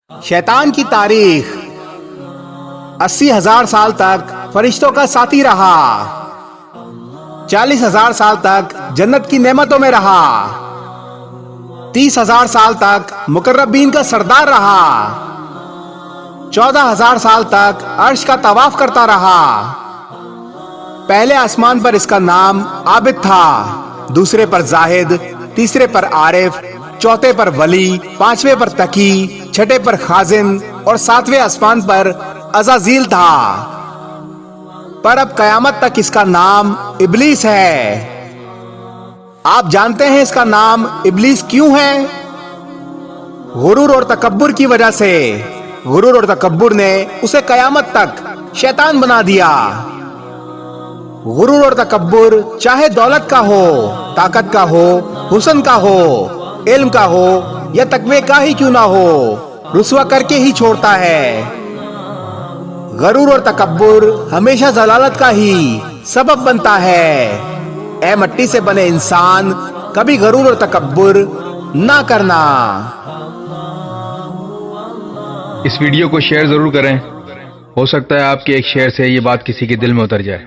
शैतान की तारीख 80,000 साल तक फरिश्तों का साथी रहा, 40,000 साल तक जन्नत की नेमतों में रहा, 30,000 साल तक मुकर्रबीन का सरदार रहा, 14,000 साल तक अर्श का तवाफ करता रहा। पहले आसमान पर इसका नाम आबिद था, दूसरे पर जाहिद, तीसरे पर आरिफ, चौथे पर वली, पांचवें पर तकी, छठे पर खाजिन और सातवें आसमान पर अज़ाज़ील था। पर अब कयामत तक इसका नाम इब्लीस है। आप जानते हैं इसका नाम इब्लीस क्यों है? गुरूर और तकब्बुर की वजह से। गुरूर और तकब्बुर ने उसे कयामत तक शैतान बना दिया। गुरूर और तकब्बुर चाहे दौलत का हो, ताकत का हो, हुस्न का हो, इल्म का हो या तकवे का ही क्यों ना हो, रुसवा करके ही छोड़ता है। गरूर और तकब्बुर हमेशा जलालत का ही सबब बनता है। ए मट्टी से बने इंसान, कभी गरूर और तकब्बुर ना करना। इस वीडियो को शेयर जरूर करें। हो सकता है आपके एक शेयर से ये बात किसी के दिल में उतर जाए।